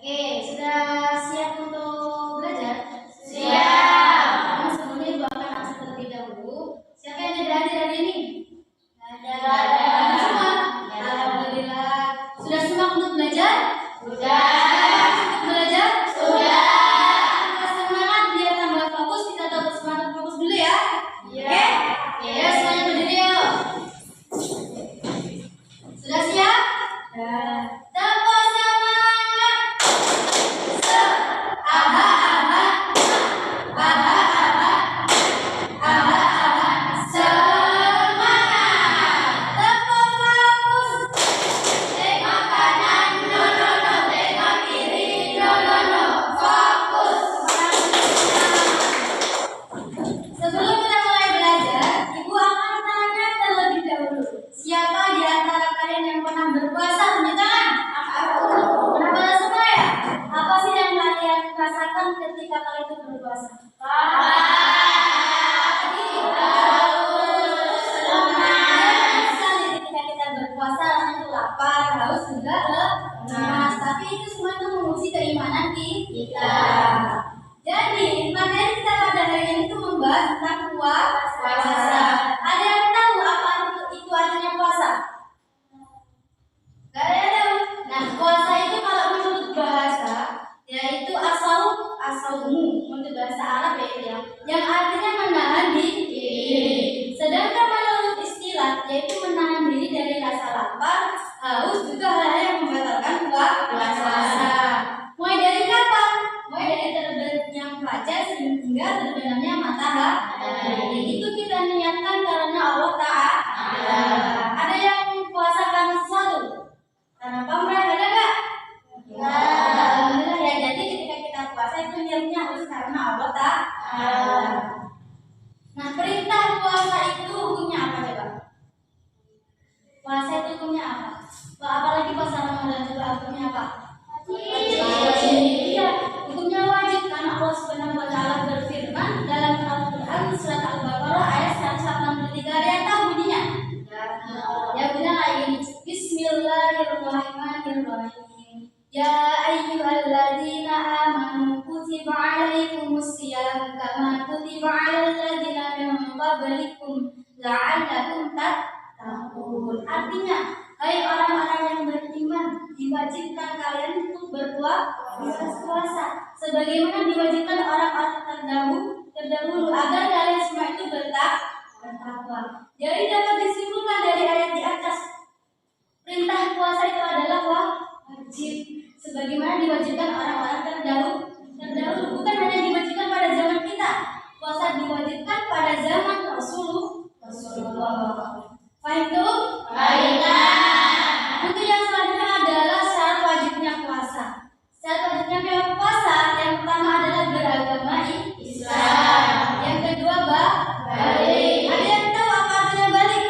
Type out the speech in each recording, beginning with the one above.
Oke, sudah siap untuk belajar? Siap. Nah, sebelumnya Ibu akan absen terlebih dahulu. Siapa yang tidak hadir hari ini? Ada. Semua? Alhamdulillah. Sudah semangat untuk belajar? Sudah. Untuk belajar? Sudah. Tambah semangat biar tambah fokus. Kita tambah semangat fokus dulu ya. Iya. Oke, ya semuanya berdiri yuk. Sudah siap? Sudah. Tambah semangat. Aha, aha. Aha, aha. Aha, aha. Semangat. Tambah fokus. Tengok kanan, no no no. Tengok kiri, no no no. Fokus. Sebelum kita mulai belajar, Ibu akan tanya terlebih dahulu. Siapa di antara kalian yang pernah berpuasa? Tunjuk tangan. Pernah puasa semua ya? Apa sih yang kalian rasakan ketika kalian itu berpuasa? Sekali ketika kita berpuasa rasanya itu lapar, haus juga lemas. Tapi itu semua itu menguji keimanan kita. Jadi materi kita pada hari ini itu membahas tentang puasa. Ada yang tahu apa itu artinya puasa? Gak ada yang tahu. Nah, puasa itu kalau menurut bahasa yaitu asaumu untuk bahasa Arab ya, yang artinya menahan diri. Sedangkan menurut istilah yaitu menahan diri dari rasa lapar, haus juga hal-hal yang membatalkan puasa. Mulai dari kapan? Mulai dari terbitnya fajar hingga terbenamnya matahari. Itu kita niatkan karena Allah Ta'ala. Ada yang puasa karena sesuatu? Karena pamrih ada nggak? Alhamdulillah ya. Jadi ketika kita puasa itu niatnya harus karena Allah Ta'ala. Nah, perintah puasa itu hukumnya apa coba? Puasa itu hukumnya apa? Apalagi puasa Ramadan juga hukumnya apa? Wajib. Iya, hukumnya wajib karena Allah Subhanahu wa taala berfirman dalam Al-Qur'an surat Al-Baqarah ayat 183. Ada yang tahu bunyinya? Ya benar ini. Bismillahirrahmanirrahim. Ya ayyuhalladzina amanu kutiba 'alaikumusiyam kama kutiba 'alal ladzina min qablikum la'allakum tattaqun. Artinya, hai orang-orang yang beriman, diwajibkan kalian untuk berpuasa sebagaimana diwajibkan orang-orang terdahulu agar kalian semua itu bertakwa. Jadi dapat disimpulkan dari ayat di atas, perintah puasa itu adalah wajib sebagaimana diwajibkan orang-orang terdahulu. Bukan hanya diwajibkan pada zaman kita, puasa diwajibkan pada zaman Rasulullah. Faham tuh? Untuk yang selanjutnya adalah syarat wajibnya puasa. Syarat wajibnya puasa yang pertama adalah beragama Islam. Yang kedua balik. Ada yang tahu apa artinya balik?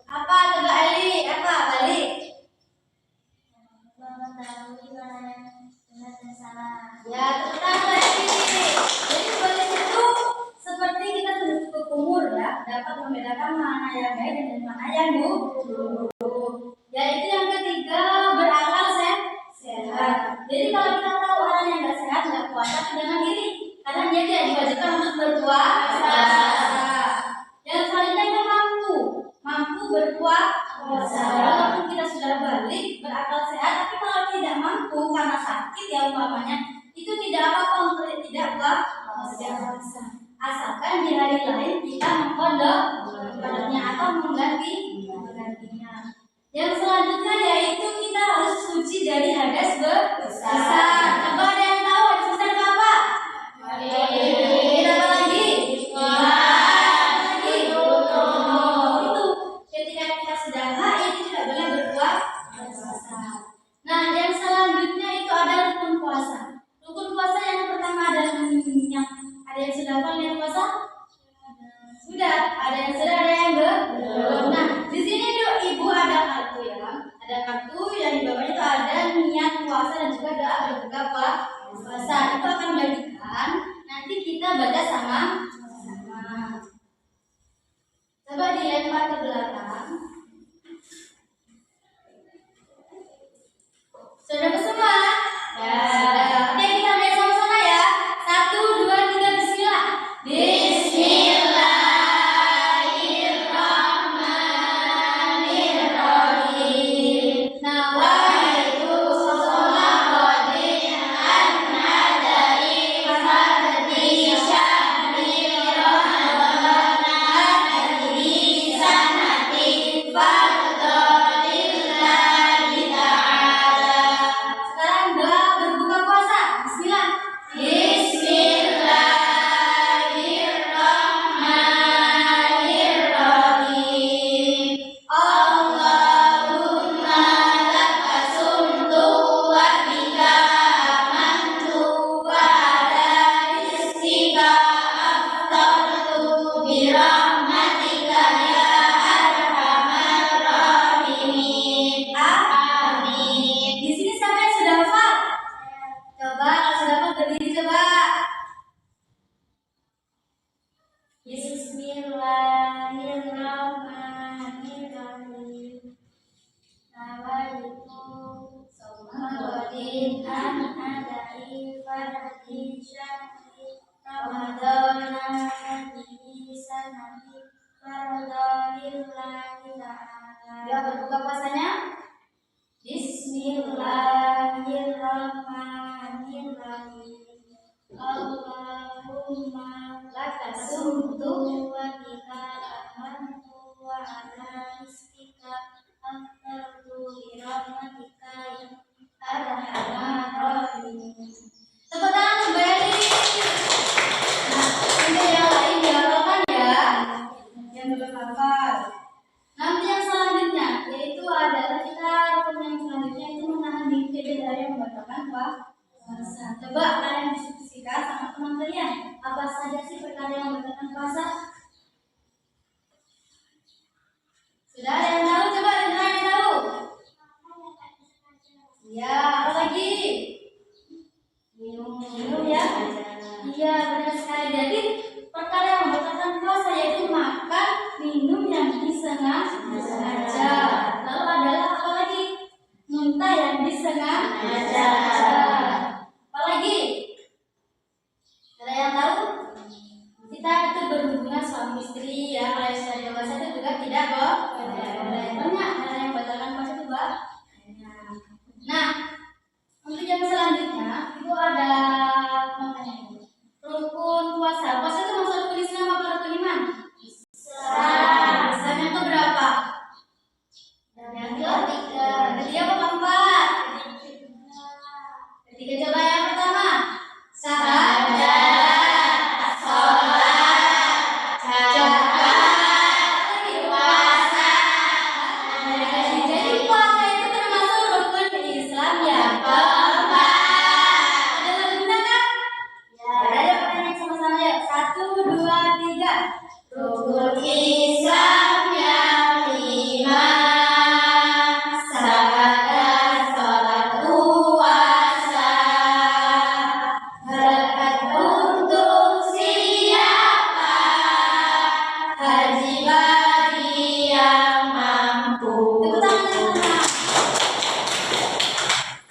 Apa itu balik? Apa balik? Ya, tentang balik. Jadi balik itu seperti kita menutup umur ya, dapat membedakan mana yang baik dan mana yang buruk. Yaitu yang ketiga berakal sehat. Jadi kalau kita tahu orang yang nggak sehat nggak puasa, jangan iri karena dia tidak diwajibkan untuk berpuasa. Yang selanjutnya itu mampu berpuasa. Walaupun kita sudah balik berakal sehat, tapi kalau tidak mampu karena sakit ya umpamanya, itu tidak apa-apa untuk tidak puasa. Asalkan di hari lain kita mengkodoknya atau menggantinya. Yang selanjutnya yaitu kita harus suci dari hadas besar. Coba ada yang tahu hadas besar itu apa? Apa lagi? Itu ketika kita sedang haid tidak boleh berpuasa. Nah, yang selanjutnya itu adalah rukun puasa. Rukun puasa yang pertama adalah minyak. Ada yang sudah pernah puasa? Sudah. Ada yang sudah, ada yang belum. Nah, di sini tuh Ibu ada kartu ya. Ada kartu yang di bawahnya itu ada niat puasa dan juga doa berbuka puasa. Itu akan bagikan. Nanti kita baca sama. Coba dilempar ke belakang. Sudah semua? an adai fardi syahri ramadana hadihi sanati faradalillahi ta'ala. Ya, berbuka puasanya. Bismillahirrahmanirrahim. Allahumma laka sumtu wa bika amantu wa ala rizqika aftartu bi rahmatika ya arhamar rahimin. Tepuk tangan kembali. Nah, untuk yang lain dihafalkan ya, yang belum hafal. Nanti yang selanjutnya yaitu adalah kita rukun yang selanjutnya itu menahan diri dari yang membatalkan puasa. Coba kalian diskusikan sama teman kalian, apa saja sih perkara yang membatalkan puasa? Sudah ada yang tahu? Coba ada yang tahu? Ya, apa lagi? Minum ya? Iya, benar sekali. Jadi perkara yang membatalkan puasa yaitu makan, minum yang disengaja. Lalu adalah apa lagi? Muntah yang disengaja. Apa lagi? Ada yang tahu? Kita itu berhubungan suami istri ya. Kalau yang sudah dewasa itu juga tidak boleh. Banyak hal yang membatalkan puasa itu banyak. Nah, untuk yang selanjutnya itu ada makanya rukun puasa. Puasa itu masuk rukun Islam apa rukun iman? Islam yang keberapa? Yang ketiga. Ketiga apa keempat? Ketiga. Coba yang pertama. Syahadat, sholat, zakat, puasa. Jadi puasa itu termasuk rukun Islam yang keempat. Ada lagunya kan? Ada pertanyaan sama-sama ya. 1, 2, 3. Rukun Islam yang 5. Syahadat, sholat, puasa. Zakat untuk siapa? Haji bagi yang mampu. Tepuk tangan sama-sama.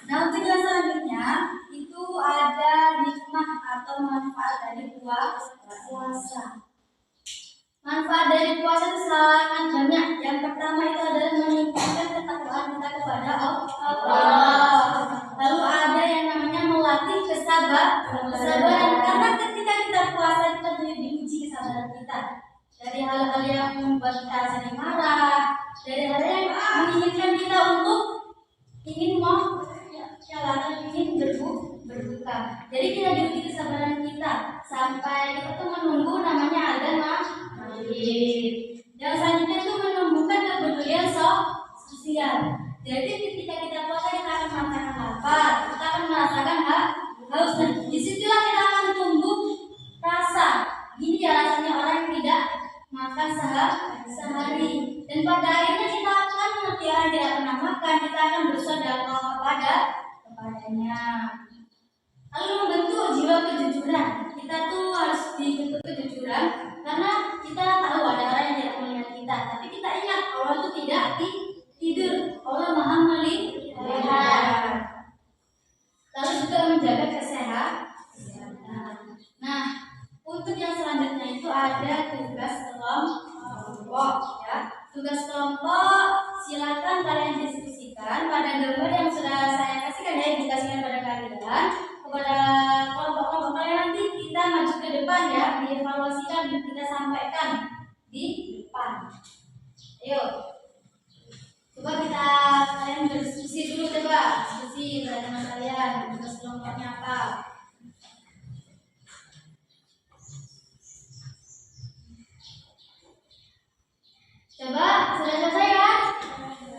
Nah, untuk yang selanjutnya itu ada hikmah atau manfaat dari puasa. Manfaat dari puasa itu sangat banyak. Yang pertama itu adalah meningkatkan ketakwaan kita kepada Allah. Lalu ada yang namanya melatih kesabaran. Karena ketika kita puasa kita diuji kesabaran kita dari hal-hal yang membuat kita sering marah, dari hal yang menginginkan kita untuk ingin ingin berbuka. Jadi kita diuji kesabaran kita sampai kita tuh menunggu namanya adzan maghrib. Yang selanjutnya itu menumbuhkan kepedulian sosial. Jadi ketika kita puasa kita akan merasakan lapar, kita akan merasakan haus. Dan disitulah kita akan tumbuh rasa. Gini ya rasanya orang yang tidak makan sehari. Dan pada akhirnya kita akan mengerti orang yang tidak pernah makan, kita akan bersedekah kepadanya. Lalu membentuk jiwa kejujuran. Kita tuh harus dibentuk kejujuran karena kita tahu ada orang yang tidak melihat kita, tapi kita ingat Allah itu tidak tidur. Allah Maha melihat. Lalu juga menjaga kesehatan. Nah, untuk yang selanjutnya itu ada tugas kelompok ya. Tugas kelompok silakan kalian diskusikan pada gambar yang sudah saya kasihkan ya, dikasihkan pada kalian. Kepada kelompok-kelompok kalian nanti kita maju ke depan ya, dievaluasikan dan kita sampaikan di depan. Ayo, coba kalian berdiskusi dulu, coba diskusi pada teman kalian tugas kelompoknya apa. Coba sudah selesai ya?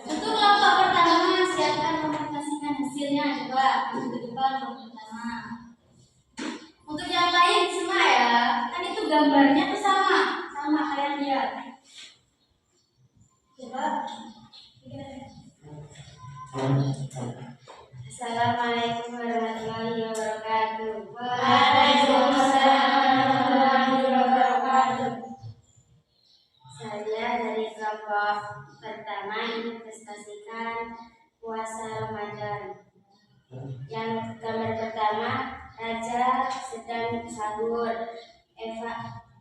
Untuk kelompok pertama siapkan mempresentasikan hasilnya, coba maju ke depan kelompok pertama. Untuk yang lain semua ya, kan itu gambarnya tuh sama kalian lihat. Coba. Assalamualaikum warahmatullahi wabarakatuh. Waalaikumsalam warahmatullahi wabarakatuh. Saya dari kelompok pertama ingin presentasikan puasa Ramadan. Yang Gambar pertama, Raja sedang sahur.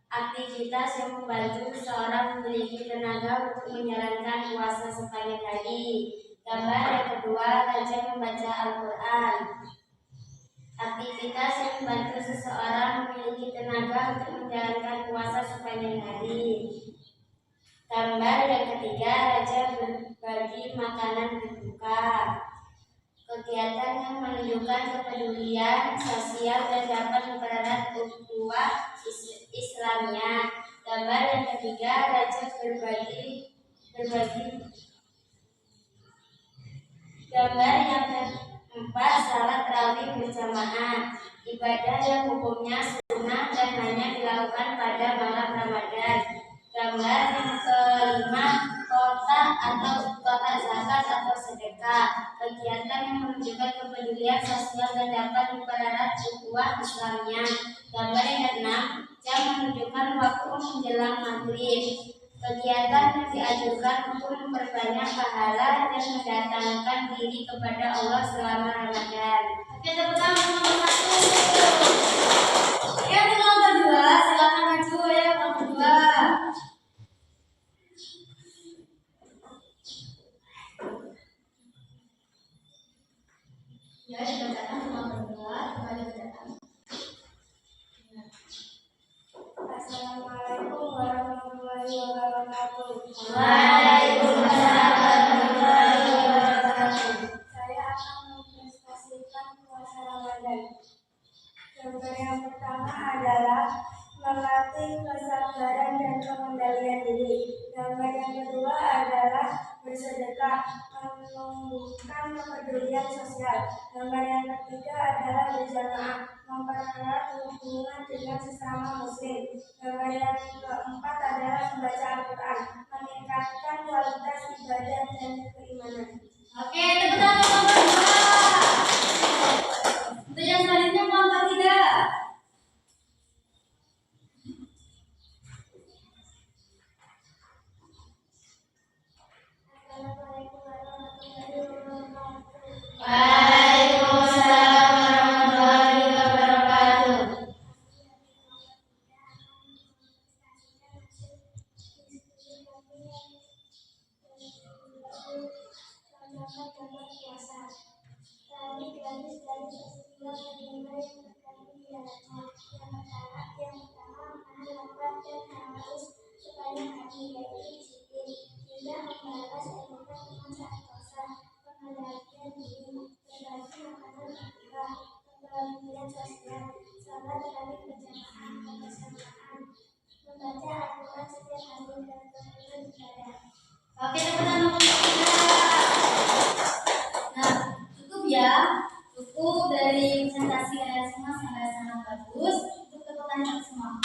Aktivitas yang membantu seseorang memiliki tenaga untuk menjalankan puasa sepanjang hari. Gambar yang kedua, Raja membaca Al-Quran. Aktivitas yang membantu seseorang memiliki tenaga untuk menjalankan puasa sepanjang hari. Gambar yang ketiga, Raja berbagi makanan berbuka. Kegiatan yang menunjukkan kepedulian sosial dan dapat mempererat ukhuwah Islamnya. Gambar yang ketiga, Raja berbagi. Gambar yang keempat, salat tarawih berjamaah. Ibadah yang hukumnya sunnah dan hanya dilakukan pada malam Ramadan. Gambar yang kelima, kotak zakat atau sedekah. Kegiatan yang menunjukkan kepedulian sosial dan dapat mempererat ukhuwah Islamnya. Gambar yang keenam, jam menunjukkan waktu menjelang maghrib. Kegiatan yang dianjurkan untuk memperbanyak pahala dan mendatangkan diri kepada Allah selama Ramadan. Oke, tepuk tangan untuk nomor 1. Oke, untuk nomor 2, silakan maju ya nomor 2. Ya, dibacakan nomor 2, kembali dibacakan. Assalamualaikum warahmatullahi wabarakatuh. Waalaikumsalam warahmatullahi wabarakatuh. Saya akan mempresentasikan puasa Ramadan. Gambar yang pertama adalah melatih kesabaran dan pengendalian diri. Gambar yang kedua adalah bersedekah, menumbuhkan kepedulian sosial. Gambar yang ketiga adalah berjamaah, mempererat hubungan dengan sesama muslim. Gambar yang keempat adalah membaca Al-Quran, meningkatkan kualitas ibadah dan keimanan. Oke, tepuk tangan untuk nomor 2. Untuk yang selanjutnya nomor 3. Assalamualaikum warahmatullahi wabarakatuh. Waalaikumsalam warahmatullahi wabarakatuh. Oke, tepuk tangan untuk nomor 3. Nah, cukup ya. Cukup dari presentasi kalian semua sangat bagus. Untuk tepuk tangan semua.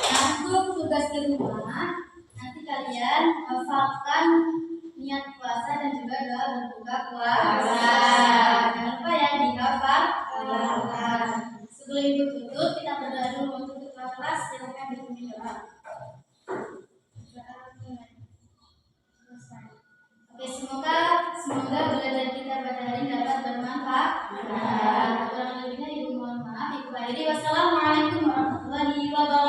Nah, untuk tugas di rumah, nanti kalian hafalkan niat puasa dan juga doa berbuka puasa. Jangan lupa ya dihafal. Sebelum ibu tutup, kita berdoa dulu untuk tutup kelas. Silakan dipimpin doa. Oke, semoga belajar kita pada hari ini dapat bermanfaat. Kurang lebihnya ibu mohon maaf. Ibu akhiri, wassalamualaikum warahmatullahi wabarakatuh.